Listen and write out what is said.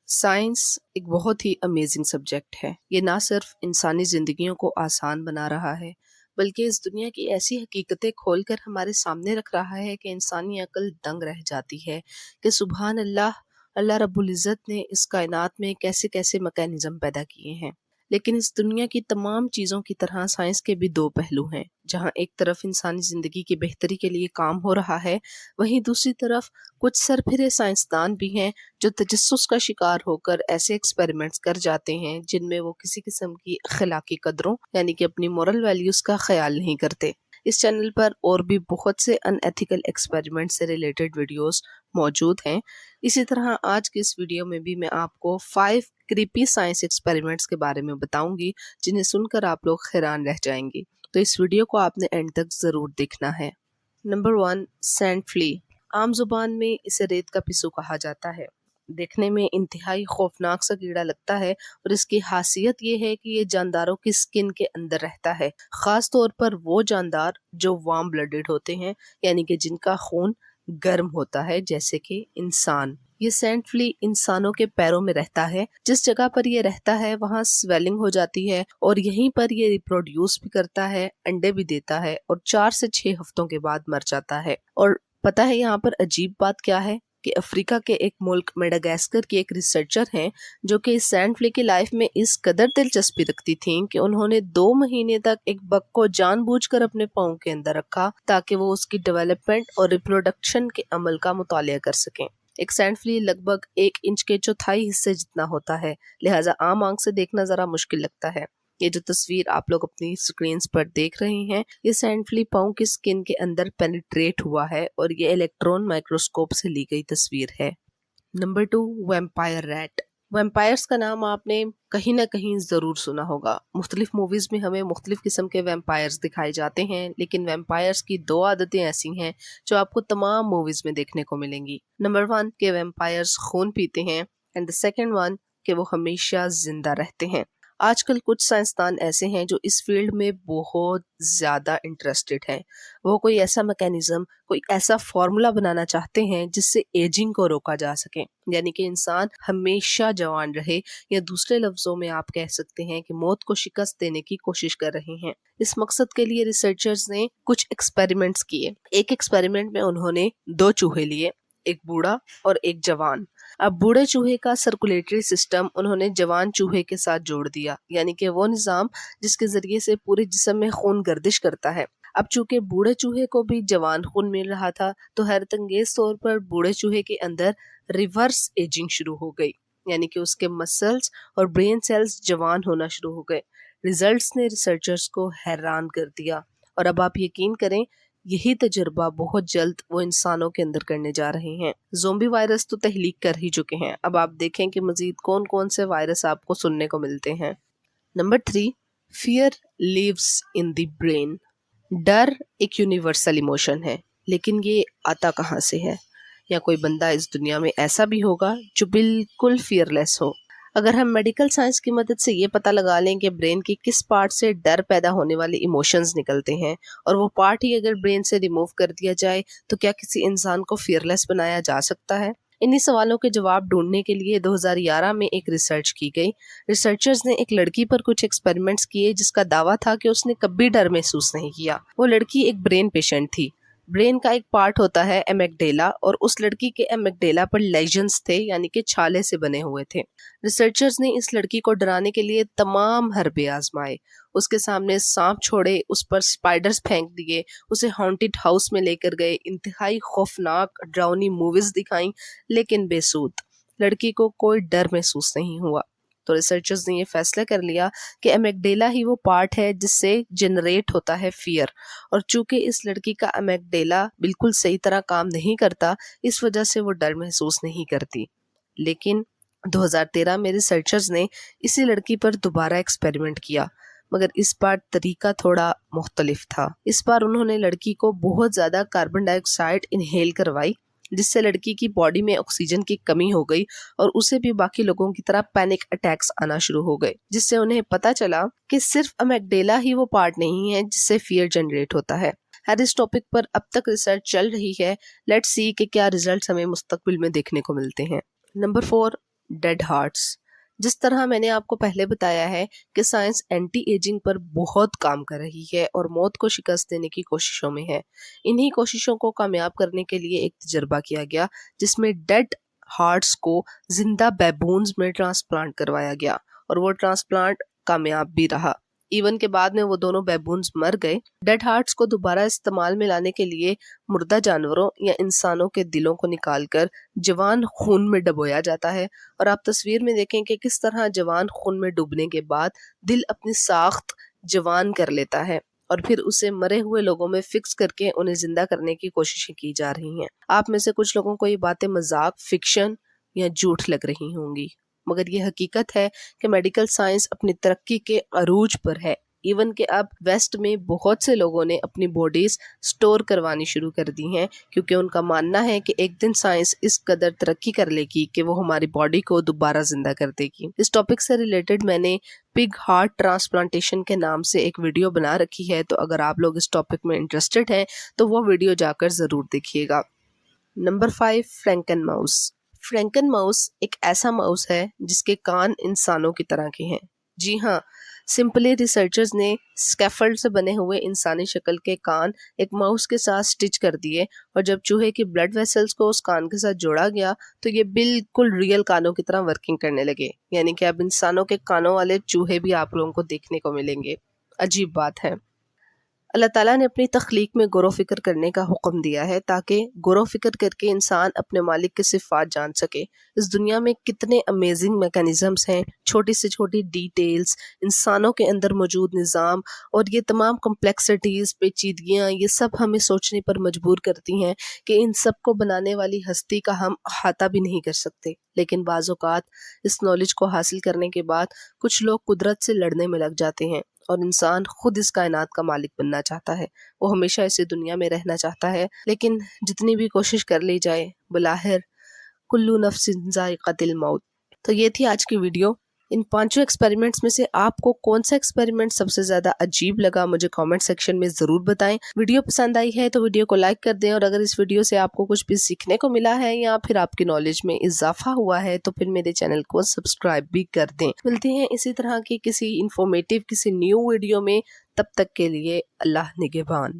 Science ایک بہت ہی amazing subject ہے۔ یہ نہ صرف انسانی زندگیوں کو آسان بنا رہا ہے بلکہ اس دنیا کی ایسی حقیقتیں کھول کر ہمارے سامنے رکھ رہا ہے کہ انسانی عقل دنگ رہ جاتی ہے کہ سبحان اللہ، اللہ رب العزت نے اس کائنات میں کیسے کیسے میکینزم پیدا کیے ہیں۔ لیکن اس دنیا کی تمام چیزوں کی طرح سائنس کے بھی دو پہلو ہیں۔ جہاں ایک طرف انسانی زندگی کی بہتری کے لیے کام ہو رہا ہے، وہیں دوسری طرف کچھ سرپھرے سائنسدان بھی ہیں جو تجسس کا شکار ہو کر ایسے ایکسپیریمنٹس کر جاتے ہیں جن میں وہ کسی قسم کی اخلاقی قدروں یعنی کہ اپنی مورل ویلیوز کا خیال نہیں کرتے۔ اس چینل پر اور بھی بہت سے ان ایتھیکل ایکسپیریمنٹ سے ریلیٹڈ ویڈیوز موجود ہیں۔ اسی طرح آج کی اس ویڈیو میں بھی میں آپ کو 5 کریپی سائنس ایکسپیریمنٹس کے بارے میں بتاؤں گی جنہیں سن کر آپ لوگ حیران رہ جائیں گے، تو اس ویڈیو کو آپ نے اینڈ تک ضرور دیکھنا ہے۔ نمبر 1، سینڈ فلی۔ عام زبان میں اسے ریت کا پسو کہا جاتا ہے۔ دیکھنے میں انتہائی خوفناک سا کیڑا لگتا ہے اور اس کی خاصیت یہ ہے کہ یہ جانداروں کی سکن کے اندر رہتا ہے، خاص طور پر وہ جاندار جو وارم بلڈڈ ہوتے ہیں، یعنی کہ جن کا خون گرم ہوتا ہے جیسے کہ انسان۔ یہ سینڈ فلی انسانوں کے پیروں میں رہتا ہے۔ جس جگہ پر یہ رہتا ہے وہاں سویلنگ ہو جاتی ہے اور یہیں پر یہ ریپروڈیوس بھی کرتا ہے، انڈے بھی دیتا ہے اور 4 سے 6 ہفتوں کے بعد مر جاتا ہے۔ اور پتہ ہے یہاں پر عجیب بات کیا ہے کہ افریقہ کے ایک ملک میڈاگاسکر کی ایک ریسرچر ہیں جو کہ اس سینڈ فلی کی لائف میں اس قدر دلچسپی رکھتی تھیں کہ انہوں نے 2 مہینے تک ایک بگ کو جان بوجھ کر اپنے پاؤں کے اندر رکھا تاکہ وہ اس کی ڈیولپمنٹ اور ریپروڈکشن کے عمل کا مطالعہ کر سکیں۔ ایک سینڈ فلی لگ بھگ 1 انچ کے چوتھائی حصے جتنا ہوتا ہے، لہٰذا عام آنکھ سے دیکھنا ذرا مشکل لگتا ہے۔ یہ جو تصویر آپ لوگ اپنی سکرینز پر دیکھ رہے ہیں، یہ سینڈ فلی پاؤں کی سکن کے اندر پینیٹریٹ ہوا ہے اور یہ الیکٹرون مائکروسکوپ سے لی گئی تصویر ہے۔ Number 2، vampire rate. ویمپائرز کا نام آپ نے کہیں نہ کہیں ضرور سنا ہوگا۔ مختلف موویز میں ہمیں مختلف قسم کے ویمپائرز دکھائے جاتے ہیں، لیکن ویمپائرز کی 2 عادتیں ایسی ہیں جو آپ کو تمام موویز میں دیکھنے کو ملیں گی۔ نمبر 1 کہ ویمپائرز خون پیتے ہیں، اینڈ the second one کہ وہ ہمیشہ زندہ رہتے ہیں۔ آج کل کچھ سائنسدان ایسے ہیں جو اس فیلڈ میں بہت زیادہ انٹرسٹڈ ہیں۔ وہ کوئی ایسا میکینزم، کوئی ایسا فارمولا بنانا چاہتے ہیں جس سے ایجنگ کو روکا جا سکے، یعنی کہ انسان ہمیشہ جوان رہے، یا دوسرے لفظوں میں آپ کہہ سکتے ہیں کہ موت کو شکست دینے کی کوشش کر رہے ہیں۔ اس مقصد کے لیے ریسرچرز نے کچھ ایکسپیریمنٹس کیے۔ ایک ایکسپیریمنٹ میں انہوں نے 2 چوہے لیے، ایک بوڑھا اور ایک جوان۔ اب بوڑھے چوہے کا سرکولیٹری سسٹم انہوں نے جوان چوہے کے ساتھ جوڑ دیا، یعنی کہ وہ نظام جس کے ذریعے سے پورے جسم میں خون گردش کرتا ہے۔ اب چونکہ بوڑھے چوہے کو بھی جوان خون مل رہا تھا تو حیرت انگیز طور پر بوڑھے چوہے کے اندر ریورس ایجنگ شروع ہو گئی، یعنی کہ اس کے مسلز اور برین سیلز جوان ہونا شروع ہو گئے۔ ریزلٹس نے ریسرچرز کو حیران کر دیا، اور اب آپ یقین کریں یہی تجربہ بہت جلد وہ انسانوں کے اندر کرنے جا رہے ہیں۔ زومبی وائرس تو تحلیق کر ہی چکے ہیں، اب آپ دیکھیں کہ مزید کون کون سے وائرس آپ کو سننے کو ملتے ہیں۔ Number 3، fear lives in the brain. ڈر ایک یونیورسل ایموشن ہے، لیکن یہ آتا کہاں سے ہے؟ یا کوئی بندہ اس دنیا میں ایسا بھی ہوگا جو بالکل فیئر لیس ہو؟ اگر ہم میڈیکل سائنس کی مدد سے یہ پتہ لگا لیں کہ برین کی کس پارٹ سے ڈر پیدا ہونے والے ایموشنز نکلتے ہیں، اور وہ پارٹ ہی اگر برین سے ریموو کر دیا جائے تو کیا کسی انسان کو فیئر لیس بنایا جا سکتا ہے؟ انہی سوالوں کے جواب ڈھونڈنے کے لیے 2011 میں ایک ریسرچ کی گئی۔ ریسرچرز نے ایک لڑکی پر کچھ ایکسپیریمنٹس کیے جس کا دعویٰ تھا کہ اس نے کبھی ڈر محسوس نہیں کیا۔ وہ لڑکی ایک برین پیشنٹ تھی۔ برین کا ایک پارٹ ہوتا ہے ایمگڈیلا، اور اس لڑکی کے ایمگڈیلا پر لیجنز تھے، یعنی کہ چھالے سے بنے ہوئے تھے۔ ریسرچرز نے اس لڑکی کو ڈرانے کے لیے تمام حربے آزمائے۔ اس کے سامنے سانپ چھوڑے، اس پر سپائڈرز پھینک دیے، اسے ہانٹڈ ہاؤس میں لے کر گئے، انتہائی خوفناک ڈراؤنی موویز دکھائیں، لیکن بے سود۔ لڑکی کو کوئی ڈر محسوس نہیں ہوا۔ تو ریسرچرز نے یہ فیصلہ کر لیا کہ ایمگڈیلا ہی وہ پارٹ ہے جس سے جنریٹ ہوتا ہے فیئر، اور چونکہ اس لڑکی کا ایمگڈیلا بالکل صحیح طرح کام نہیں کرتا، اس وجہ سے وہ ڈر محسوس نہیں کرتی۔ لیکن 2013 میں ریسرچرز نے اسی لڑکی پر دوبارہ ایکسپیریمنٹ کیا، مگر اس بار طریقہ تھوڑا مختلف تھا۔ اس بار انہوں نے لڑکی کو بہت زیادہ کاربن ڈائی آکسائڈ انہیل کروائی، جس سے لڑکی کی باڈی میں آکسیجن کی کمی ہو گئی اور اسے بھی باقی لوگوں کی طرح پینک اٹیکس آنا شروع ہو گئے، جس سے انہیں پتہ چلا کہ صرف ایمگڈیلا ہی وہ پارٹ نہیں ہے جس سے فیئر جنریٹ ہوتا ہے۔ ہر اس ٹاپک پر اب تک ریسرچ چل رہی ہے، لیٹس سی کہ کیا ریزلٹس ہمیں مستقبل میں دیکھنے کو ملتے ہیں۔ Number 4، dead hearts. جس طرح میں نے آپ کو پہلے بتایا ہے کہ سائنس اینٹی ایجنگ پر بہت کام کر رہی ہے اور موت کو شکست دینے کی کوششوں میں ہے۔ انہی کوششوں کو کامیاب کرنے کے لیے ایک تجربہ کیا گیا جس میں ڈیڈ ہارٹس کو زندہ بیبونز میں ٹرانسپلانٹ کروایا گیا، اور وہ ٹرانسپلانٹ کامیاب بھی رہا۔ ایون کے بعد میں وہ دونوں بیبونز مر گئے۔ ڈیڈ ہارٹس کو دوبارہ استعمال میں لانے کے لیے مردہ جانوروں یا انسانوں کے دلوں کو نکال کر جوان خون میں ڈبویا جاتا ہے، اور آپ تصویر میں دیکھیں کہ کس طرح جوان خون میں ڈوبنے کے بعد دل اپنی ساخت جوان کر لیتا ہے، اور پھر اسے مرے ہوئے لوگوں میں فکس کر کے انہیں زندہ کرنے کی کوششیں کی جا رہی ہیں۔ آپ میں سے کچھ لوگوں کو یہ باتیں مذاق، فکشن یا جھوٹ لگ رہی ہوں گی، مگر یہ حقیقت ہے کہ میڈیکل سائنس اپنی ترقی کے عروج پر ہے۔ ایون کہ اب ویسٹ میں بہت سے لوگوں نے اپنی باڈیز سٹور کروانی شروع کر دی ہیں، کیونکہ ان کا ماننا ہے کہ ایک دن سائنس اس قدر ترقی کر لے گی کہ وہ ہماری باڈی کو دوبارہ زندہ کر دے گی۔ اس ٹاپک سے ریلیٹڈ میں نے پگ ہارٹ ٹرانسپلانٹیشن کے نام سے ایک ویڈیو بنا رکھی ہے، تو اگر آپ لوگ اس ٹاپک میں انٹرسٹڈ ہیں تو وہ ویڈیو جا کر ضرور دیکھیے گا۔ Number 5، Franken mouse. Franken mouse ایک ایسا ماؤس ہے جس کے کان انسانوں کی طرح کے ہیں۔ جی ہاں، سمپلی ریسرچرز نے اسکیفلڈ سے بنے ہوئے انسانی شکل کے کان ایک ماؤس کے ساتھ سٹچ کر دیے، اور جب چوہے کی بلڈ ویسلز کو اس کان کے ساتھ جوڑا گیا تو یہ بالکل ریئل کانوں کی طرح ورکنگ کرنے لگے، یعنی کہ اب انسانوں کے کانوں والے چوہے بھی آپ لوگوں کو دیکھنے کو ملیں گے۔ عجیب بات ہے۔ اللہ تعالیٰ نے اپنی تخلیق میں غور و فکر کرنے کا حکم دیا ہے تاکہ غور و فکر کر کے انسان اپنے مالک کے صفات جان سکے۔ اس دنیا میں کتنے امیزنگ میکانزمز ہیں، چھوٹی سے چھوٹی ڈیٹیلز، انسانوں کے اندر موجود نظام اور یہ تمام کمپلیکسٹیز، پیچیدگیاں، یہ سب ہمیں سوچنے پر مجبور کرتی ہیں کہ ان سب کو بنانے والی ہستی کا ہم احاطہ بھی نہیں کر سکتے۔ لیکن بعض اوقات اس نالج کو حاصل کرنے کے بعد کچھ لوگ قدرت سے لڑنے میں لگ جاتے ہیں، اور انسان خود اس کائنات کا مالک بننا چاہتا ہے۔ وہ ہمیشہ اسی دنیا میں رہنا چاہتا ہے، لیکن جتنی بھی کوشش کر لی جائے، بلاخر کلو نفس ذائقۃ الموت۔ تو یہ تھی آج کی ویڈیو۔ ان 5 ایکسپیریمنٹس میں سے آپ کو کون سا ایکسپیریمنٹ سب سے زیادہ عجیب لگا، مجھے کامنٹ سیکشن میں ضرور بتائیں۔ ویڈیو پسند آئی ہے تو ویڈیو کو لائک کر دیں، اور اگر اس ویڈیو سے آپ کو کچھ بھی سیکھنے کو ملا ہے یا پھر آپ کی نالج میں اضافہ ہوا ہے تو پھر میرے چینل کو سبسکرائب بھی کر دیں۔ ملتے ہیں اسی طرح کی کسی انفارمیٹیو، کسی نیو ویڈیو میں، تب تک کے لیے اللہ نگہبان۔